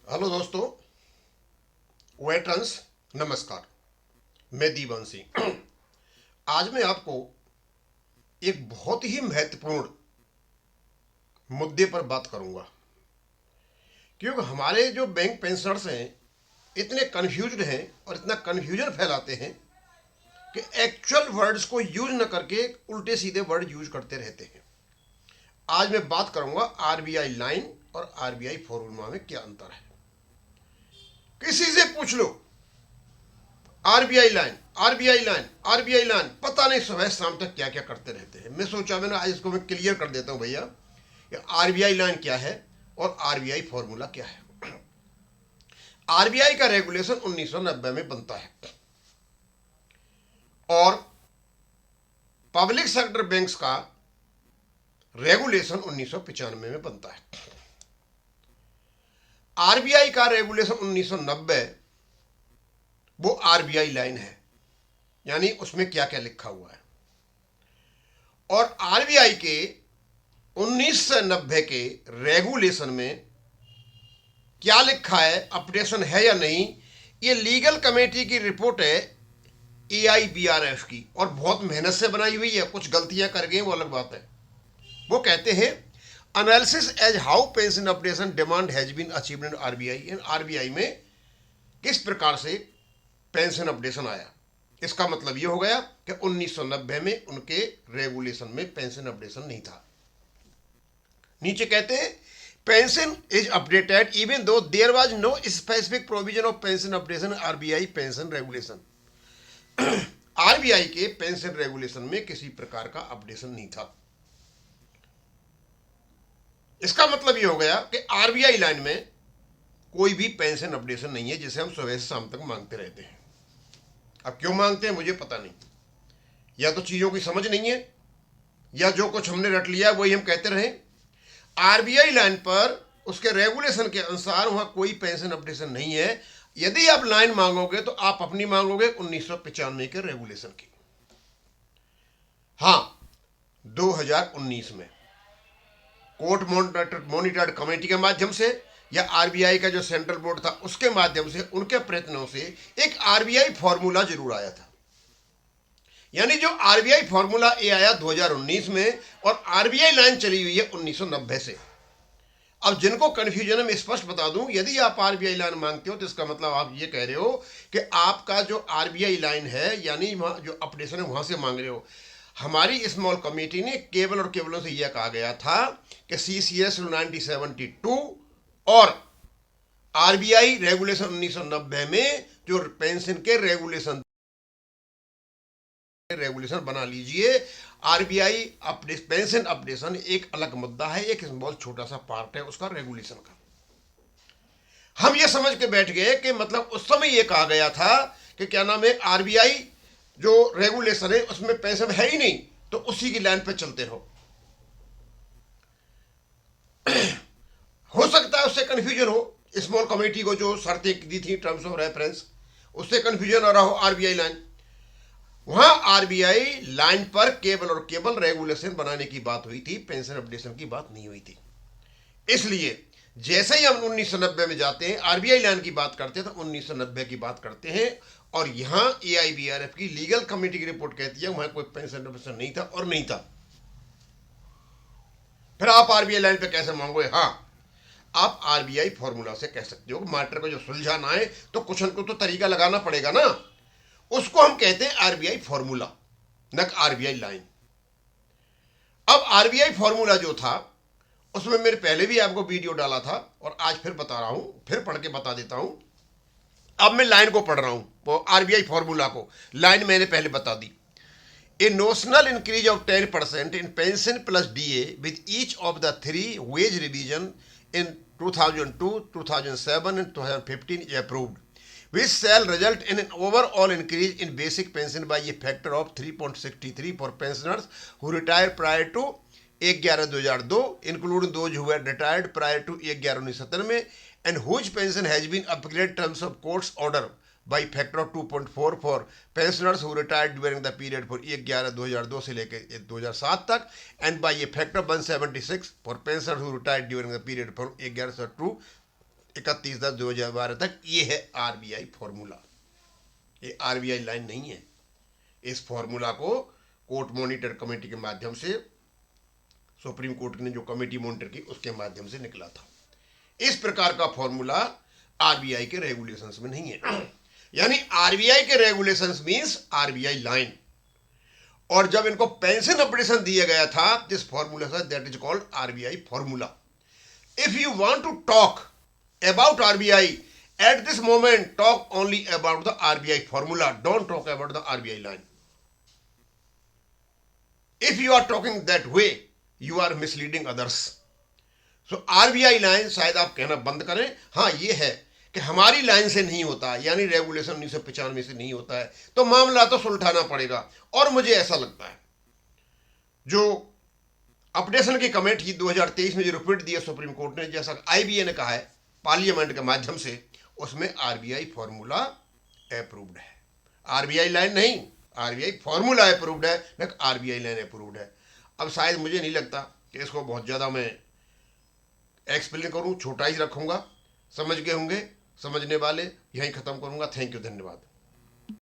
Hello दोस्तों, veterans, नमस्कार। मैं दीवान सिंह। आज मैं आपको एक बहुत ही महत्वपूर्ण मुद्दे पर बात करूंगा, क्योंकि हमारे जो बैंक पेंशनर्स हैं इतने कन्फ्यूज्ड हैं और इतना कन्फ्यूजन फैलाते हैं कि एक्चुअल वर्ड्स को यूज न करके उल्टे सीधे वर्ड यूज करते रहते हैं। आज मैं बात करूंगा आरबीआई लाइन और आरबीआई फॉर्मूला में क्या अंतर है। किसी से पूछ लो, RBI line, RBI line, RBI line, पता नहीं सुबह शाम तक क्या क्या करते रहते हैं। मैं सोचा मैंने आज इसको मैं क्लियर कर देता हूं भैया कि आरबीआई लाइन क्या है और आरबीआई फॉर्मूला क्या है। आरबीआई का रेगुलेशन 1990 में बनता है और पब्लिक सेक्टर बैंक्स का रेगुलेशन 1995 में बनता है। आरबीआई का रेगुलेशन 1990 वो आरबीआई लाइन है, यानी उसमें क्या क्या लिखा हुआ है। और आरबीआई के 1990 के रेगुलेशन में क्या लिखा है, अपडेशन है या नहीं, ये लीगल कमेटी की रिपोर्ट है एआईबीआरएफ की, और बहुत मेहनत से बनाई हुई है। कुछ गलतियां कर गए वो अलग बात है। वो कहते हैं analysis as how pension updation demand has been achieved in RBI. RBI में किस प्रकार से पेंशन अपडेशन आया, इसका मतलब ये हो गया कि 1990 में उनके रेगुलेशन में पेंशन अपडेशन नहीं था। नीचे कहते हैं pension is updated even though there was no specific provision of pension updation RBI pension regulation. RBI के पेंशन रेगुलेशन में किसी प्रकार का अपडेशन नहीं था। इसका मतलब ये हो गया कि आरबीआई लाइन में कोई भी पेंशन अपडेशन नहीं है जिसे हम सुबह से शाम तक मांगते रहते हैं। अब क्यों मांगते हैं मुझे पता नहीं, या तो चीजों की समझ नहीं है या जो कुछ हमने रट लिया वही हम कहते रहे। आरबीआई लाइन पर उसके रेगुलेशन के अनुसार वहां कोई पेंशन अपडेशन नहीं है। यदि आप लाइन मांगोगे तो आप अपनी मांगोगे 1995 के रेगुलेशन की। हां, 2019 में कोर्ट मॉनिटर्ड कमेटी के माध्यम से या आरबीआई का जो सेंट्रल बोर्ड था उसके माध्यम से उनके प्रयत्नों से एक आरबीआई फॉर्मूला जरूर आया था। यानी जो आरबीआई फॉर्मूला ए आया 2019 में और आरबीआई लाइन चली हुई है 1990 से। अब जिनको कंफ्यूजन है मैं स्पष्ट बता दूं, यदि आप आरबीआई लाइन मांगते हो तो इसका मतलब आप ये कह रहे हो कि आपका जो आरबीआई लाइन है यानी वहां जो अपडेशन है वहां से मांग रहे हो। हमारी स्मॉल कमेटी ने केवल और केवलों से यह कहा गया था कि सीसीएस 1972 और आरबीआई रेगुलेशन 1990 में जो पेंशन के रेगुलेशन बना लीजिए। आरबीआई पेंशन अपडेशन एक अलग मुद्दा है, एक बहुत छोटा सा पार्ट है उसका रेगुलेशन का। हम ये समझ के बैठ गए कि मतलब उस समय ये कहा गया था कि क्या नाम है, आरबीआई जो रेगुलेशन है उसमें पेंशन है ही नहीं तो उसी की लाइन पे चलते रहो। हो सकता है उससे कंफ्यूजन हो, स्मॉल कमेटी को जो शर्तें दी थी टर्म्स ऑफ रेफरेंस उससे कंफ्यूजन आ रहा हो आरबीआई लाइन। वहां आरबीआई लाइन पर केवल और केवल रेगुलेशन बनाने की बात हुई थी, पेंशन अपडेशन की बात नहीं हुई थी। इसलिए जैसे ही हम 1990 में जाते हैं आरबीआई लाइन की बात करते हैं तो 1990 की बात करते हैं। और यहां एआईबीआरएफ की लीगल कमेटी की रिपोर्ट कहती है वहां कोई पेंशन अपडेशन नहीं था और नहीं था। फिर आप आरबीआई लाइन पे कैसे मांगोगे? हाँ, आप आरबीआई फॉर्मूला से कह सकते हो। मैटर को जो सुलझाना है तो कुछ न कुछ तो तरीका लगाना पड़ेगा ना, उसको हम कहते हैं आरबीआई फॉर्मूला, न आरबीआई लाइन। अब आरबीआई फॉर्मूला जो था उसमें मैंने पहले भी आपको वीडियो डाला था और आज फिर बता रहा हूं, फिर पढ़ के बता देता हूं। अब मैं लाइन को पढ़ रहा हूं, वो आरबीआई फॉर्मूला को। लाइन मैंने पहले बता दी। A notional increase of 10% in pension plus DA with each of the 3 wage revision in 2002, 2007 and 2015 is approved, which shall result in an overall increase in basic pension by a factor of 3.63 for pensioners who retire prior to 1/11/2002, including those who were retired prior to 1/11/1997 and whose pension has been upgraded terms of court's order by factor of 2.4 for pensioners who retired during the period for 1/11/2002 से लेकर 2007 तक and by a factor of 176 for pensioners who retired during the period from 1/11/2 31/10/2012 तक। ये है RBI formula, ये RBI line नहीं है। इस फॉर्मूला को कोर्ट मॉनिटर कमेटी के माध्यम से, सुप्रीम कोर्ट ने जो कमेटी मॉनिटर की उसके माध्यम से निकला था। इस प्रकार का फॉर्मूला आरबीआई के रेगुलेशंस में नहीं है। यानी आरबीआई के रेगुलेशंस मींस आरबीआई लाइन। और जब इनको पेंशन अपडेशन दिया गया था, दिस फॉर्मूला था, that is called RBI formula. If you want to talk about RBI at this moment, talk only about the RBI formula. Don't talk about the RBI line. If you are talking that way, you are misleading others. So RBI line शायद आप कहना बंद करें। हाँ, ये है कि हमारी लाइन से नहीं होता, यानी रेगुलेशन 1995 से नहीं होता है, तो मामला तो सुलझाना पड़ेगा। और मुझे ऐसा लगता है जो अपडेशन की कमेटी 2023 में जो रिपोर्ट दी है सुप्रीम कोर्ट ने, जैसा आईबीए ने कहा है पार्लियामेंट के माध्यम से, उसमें आरबीआई फॉर्मूला अप्रूव्ड है। आरबीआई लाइन नहीं, आरबीआई फॉर्मूला अप्रूव्ड है, लेकिन आरबीआई लाइन अप्रूव्ड है। अब शायद मुझे नहीं लगता कि इसको बहुत ज़्यादा मैं एक्सप्लेन करूं, छोटा ही रखूंगा। समझ गए होंगे समझने वाले। यहीं ख़त्म करूंगा। थैंक यू, धन्यवाद।